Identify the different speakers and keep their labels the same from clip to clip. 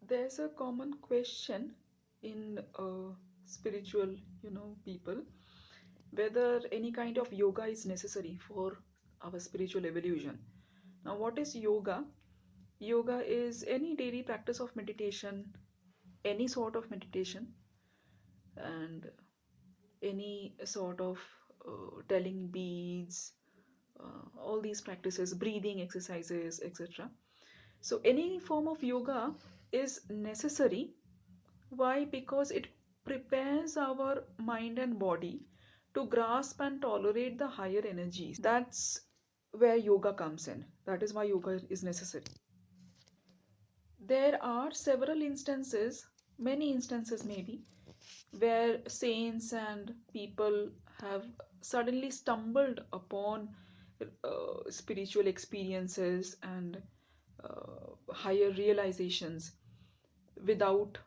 Speaker 1: There's a common question in spiritual, people, whether any kind of yoga is necessary for our spiritual evolution. Now, what is yoga? Yoga is any daily practice of meditation, any sort of meditation, and any sort of telling beads, all these practices, breathing exercises, etc. So, any form of yoga is necessary. Why? Because it prepares our mind and body to grasp and tolerate the higher energies. That's where yoga comes in. That is why yoga is necessary. There are several instances, many instances maybe, where saints and people have suddenly stumbled upon spiritual experiences and higher realizations without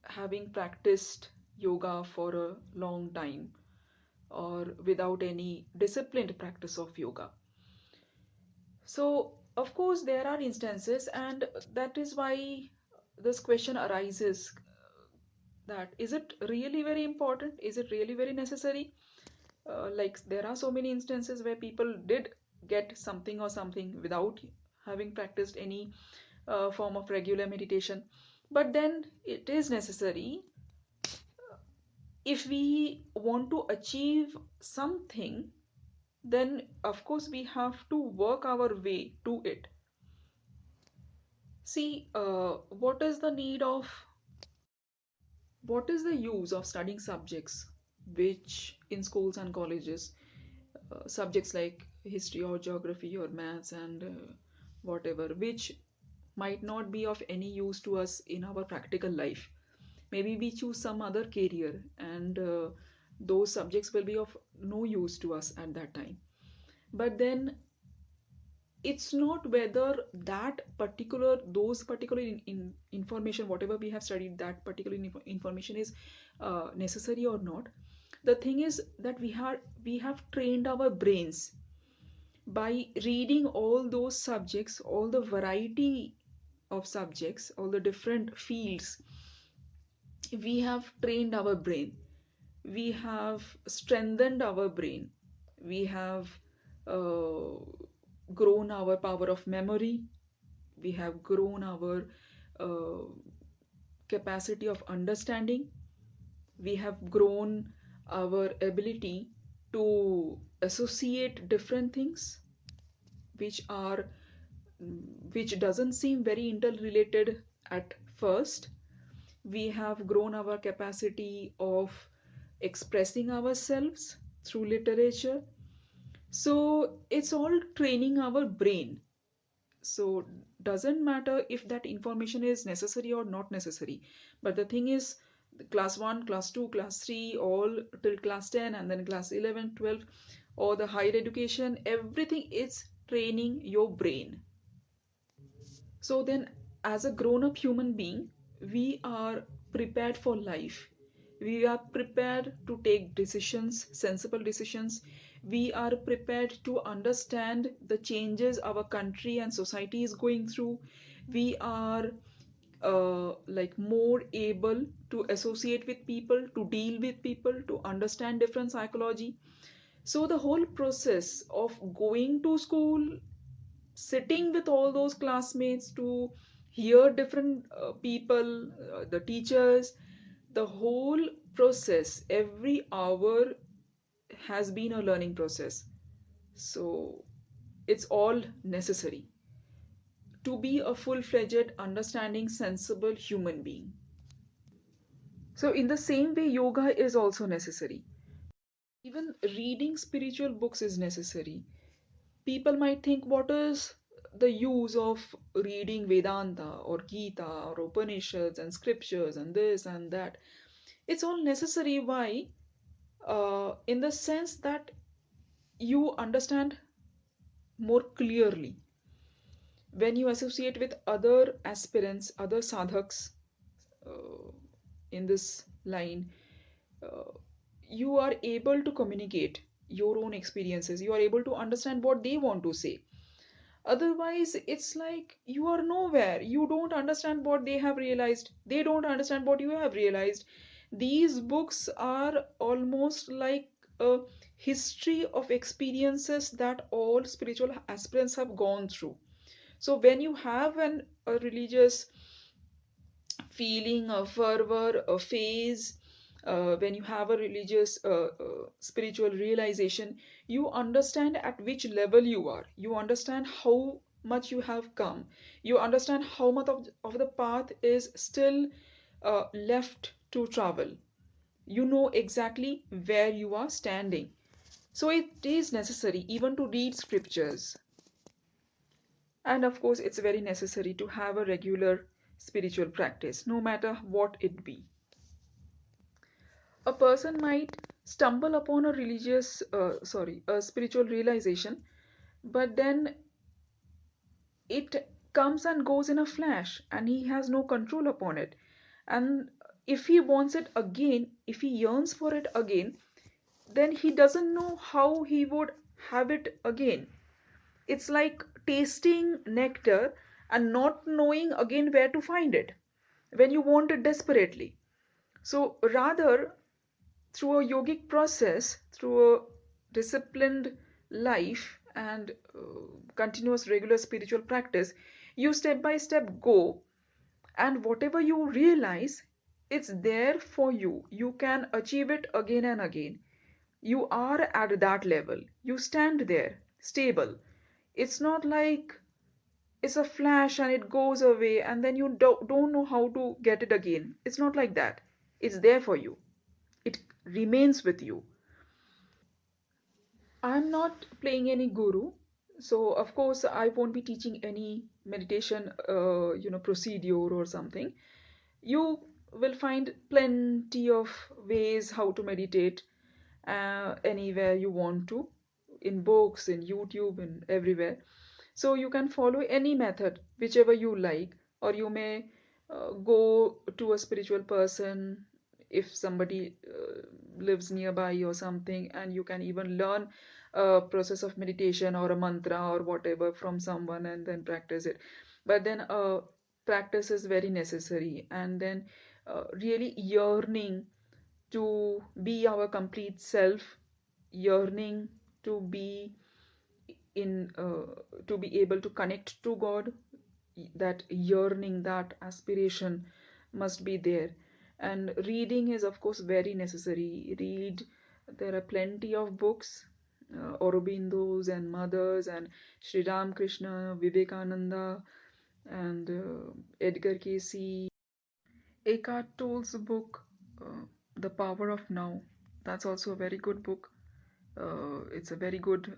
Speaker 1: having practiced yoga for a long time or without any disciplined practice of yoga. So, of course, there are instances, and that is why this question arises that is it really very important? Is it really very necessary? Like, there are so many instances where people did get something or something without having practiced any form of regular meditation. But then it is necessary if we want to achieve something, then of course we have to work our way to it. See, what is the use of studying subjects which in schools and colleges, subjects like history or geography or maths and whatever, which might not be of any use to us in our practical life. Maybe we choose some other career, and those subjects will be of no use to us at that time. But then it's not whether that particular those particular information, whatever we have studied, that particular information is necessary or not. The thing is that we have trained our brains by reading all those subjects, all the variety of subjects, all the different fields. We have trained our brain, we have strengthened our brain, we have uh, grown our power of memory, we have grown our uh, capacity of understanding, we have grown our ability to associate different things which are which doesn't seem very interrelated at first. We have grown our capacity of expressing ourselves through literature. So it's all training our brain. So doesn't matter if that information is necessary or not necessary. But the thing is, class 1, class 2, class 3, all till class 10, and then class 11, 12, or the higher education, everything is training your brain. So then, as a grown up human being, we are prepared for life. We are prepared to take decisions, sensible decisions. We are prepared to understand the changes our country and society is going through. We are like more able to associate with people, to deal with people, to understand different psychology. So the whole process of going to school, sitting with all those classmates to hear different people, the teachers, the whole process, every hour has been a learning process. So it's all necessary to be a full-fledged, understanding, sensible human being. So in the same way, yoga is also necessary. Even reading spiritual books is necessary. People might think, what is the use of reading Vedanta or Gita or Upanishads and scriptures and this and that? It's all necessary. Why? In the sense that you understand more clearly when you associate with other aspirants, other sadhaks uh, in this line. Uh, you are able to communicate your own experiences, you are able to understand what they want to say. Otherwise, it's like you are nowhere. You don't understand what they have realized. They don't understand what you have realized. These books are almost like a history of experiences that all spiritual aspirants have gone through. So when you have a religious feeling, a fervor, a phase, when you have a religious, spiritual realization, you understand at which level you are. You understand how much you have come. You understand how much of the path is still left to travel. You know exactly where you are standing. So it is necessary even to read scriptures. And of course, it's very necessary to have a regular spiritual practice, no matter what it be. A person might stumble upon a a spiritual realization, but then it comes and goes in a flash, and he has no control upon it. And if he wants it again, if he yearns for it again, then he doesn't know how he would have it again. It's like tasting nectar and not knowing again where to find it when you want it desperately. So rather, through a yogic process, through a disciplined life and continuous regular spiritual practice, you step by step go, and whatever you realize, it's there for you. You can achieve it again and again. You are at that level. You stand there, stable. It's not like it's a flash and it goes away and then you don't know how to get it again. It's not like that. It's there for you. It remains with you. I'm not playing any guru, so of course I won't be teaching any meditation, procedure or something. You will find plenty of ways how to meditate anywhere you want to, in books, in YouTube, and everywhere. So you can follow any method, whichever you like, or you may go to a spiritual person if somebody lives nearby or something, and you can even learn a process of meditation or a mantra or whatever from someone and then practice it. But then practice is very necessary, and then really yearning to be our complete self, yearning to be in to be able to connect to God. That yearning, that aspiration must be there. And reading is of course very necessary. Read, there are plenty of books, Aurobindo's and Mothers and Sri Ramakrishna, Vivekananda, and Edgar Casey. Eckhart Tolle's book, The Power of Now, that's also a very good book. It's a very good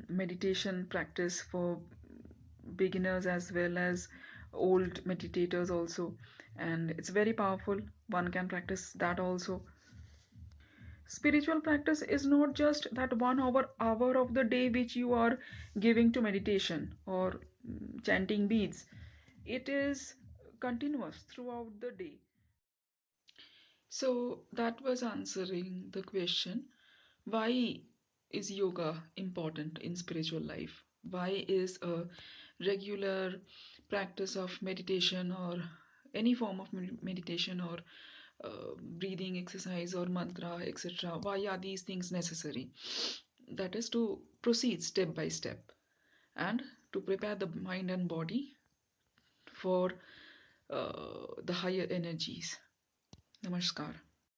Speaker 1: meditation practice for beginners as well as old meditators also, and it's very powerful. One can practice that also. Spiritual practice is not just that 1 hour of the day which you are giving to meditation or chanting beads. It is continuous throughout the day. So that was answering the question, why is yoga important in spiritual life? Why is a regular practice of meditation or any form of meditation or breathing exercise or mantra, etc., why are these things necessary? That is to proceed step by step and to prepare the mind and body for the higher energies. Namaskar.